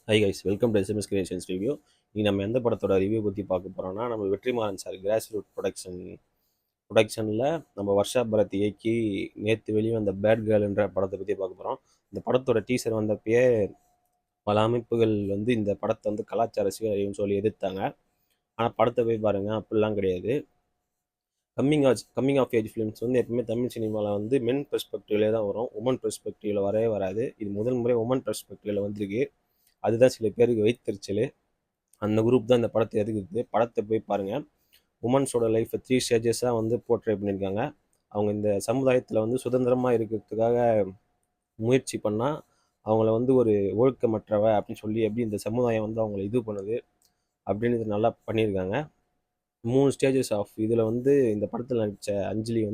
Hi guys, welcome to SMS creations review. இனி நம்ம எந்த படத்தோட ரிவ்யூ பற்றி பார்க்க போகிறோம்னா, நம்ம வெற்றிமாறன் சார் கிராஸ் ரூட் ப்ரொடக்ஷனில் நம்ம வர்ஷா பரத் இயக்கி நேற்று வெளிவந்த பேட் கேர்ள்ன்ற படத்தை பற்றி பார்க்க போகிறோம். இந்த படத்தோட டீசர் வந்தப்பயே பல அமைப்புகள் இந்த படத்தை கலாச்சார சீரழிவுன்னு சொல்லி எதிர்த்தாங்க. ஆனால் படத்தை போய் பாருங்கள், அப்படிலாம் கிடையாது. கம்மிங் ஆஃப் ஏஜ் ஃபிலிம்ஸ் எப்பவுமே தமிழ் சினிமாவில் மென் பெர்ஸ்பெக்டிவ்லேயே தான் வரும், உமன் பெர்ஸ்பெக்டிவில் வரவே வராது. இது முதல் முறை உமன் பெர்ஸ்பெக்டிவில் வந்திருக்கு. அதுதான் சில பேருக்கு வைத்தறிச்சல். அந்த குரூப் தான் இந்த படத்தை எதுக்குது. படத்தை போய் பாருங்கள். உமன்ஸோட லைஃப்பை 3 ஸ்டேஜஸாக போர்ட்ரே பண்ணியிருக்காங்க. அவங்க இந்த சமுதாயத்தில் சுதந்திரமாக இருக்கிறதுக்காக முயற்சி பண்ணால் அவங்கள ஒரு ஒழுக்கமற்றவ அப்படின்னு சொல்லி எப்படி இந்த சமுதாயம் அவங்கள இது பண்ணுது அப்படின்னு இது நல்லா பண்ணியிருக்காங்க. 3 ஸ்டேஜஸ் ஆஃப் இதில் இந்த படத்தில் நடித்த அஞ்சலி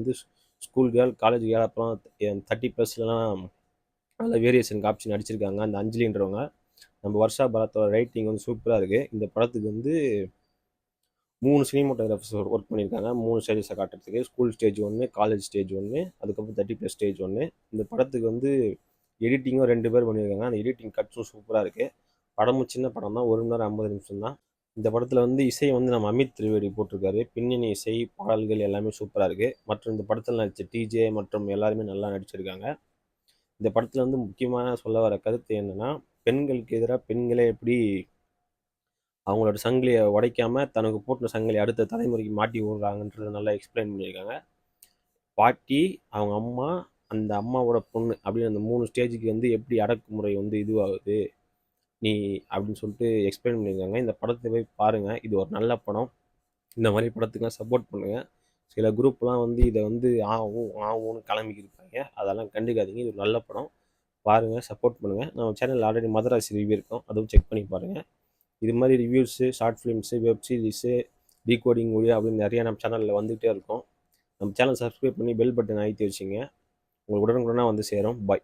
ஸ்கூல் கேர்ள், காலேஜ் கேர்ள், அப்புறம் 30+லாம் அதில் வேரியேஷன் காமிச்சு நடிச்சிருக்காங்க. அந்த அஞ்சலின்றவங்க நம்ம வர்ஷா பரத்தோட ரைட்டிங் சூப்பராக இருக்குது. இந்த படத்துக்கு 3 சினிமோட்டோகிராஃபர்ஸ் ஒர்க் பண்ணியிருக்காங்க. 3 ஸ்டேஜஸை காட்டுறதுக்கு. ஸ்கூல் ஸ்டேஜ் 1, காலேஜ் ஸ்டேஜ் 1, அதுக்கப்புறம் 30+ ஸ்டேஜ் 1. இந்த படத்துக்கு எடிட்டிங்கும் 2 பேர் பண்ணியிருக்காங்க. அந்த எடிட்டிங் கட்ஸும் சூப்பராக இருக்குது. படமும் சின்ன படம் தான், 1 மணி நேரம் 50 நிமிஷம் தான். இந்த படத்தில் இசை நம்ம அமித் திரிவேடி போட்டிருக்காரு. பின்னணி இசை, பாடல்கள் எல்லாமே சூப்பராக இருக்குது. மற்றும் இந்த படத்தில் நடித்த டிஜே மற்றும் எல்லாருமே நல்லா நடிச்சிருக்காங்க. இந்த படத்தில் முக்கியமான சொல்ல வர கருத்து என்னென்னா, பெண்களுக்கு எதிராக பெண்களே எப்படி அவங்களோட சங்கிலியை உடைக்காமல் தனக்கு போட்ட சங்கிலியை அடுத்த தலைமுறைக்கு மாட்டி விடுறாங்கன்றதை நல்லா எக்ஸ்பிளைன் பண்ணியிருக்காங்க. பாட்டி, அவங்க அம்மா, அந்த அம்மாவோட பொண்ணு அப்படின்னு அந்த 3 ஸ்டேஜுக்கு எப்படி அடக்குமுறை இதுவாகுது நீ அப்படின்னு சொல்லிட்டு எக்ஸ்பிளைன் பண்ணியிருக்காங்க. இந்த படத்தை போய் பாருங்கள். இது ஒரு நல்ல படம். இந்த மாதிரி படத்துக்கெலாம் சப்போர்ட் பண்ணுங்கள். சில குரூப்லாம் இதை ஆகும்னு கிளம்பிக்கிருப்பாங்க. அதெல்லாம் கண்டுக்காதீங்க. இது ஒரு நல்ல படம். பாருங்கள், சப்போர்ட் பண்ணுங்கள். நம்ம சேனலில் ஆல்ரெடி மதராசி ரிவ்யூ இருக்கும், அதுவும் செக் பண்ணி பாருங்கள். இது மாதிரி reviews, short films, web series, decoding video அப்படின்னு நிறையா நம்ம சேனலில் வந்துகிட்டே இருக்கும். நம்ம சேனல் சப்ஸ்கிரைப் பண்ணி பெல் பட்டன் அழுத்தி வச்சுங்க. உங்களுக்கு உடனுக்குடனாக சேரும். பாய்.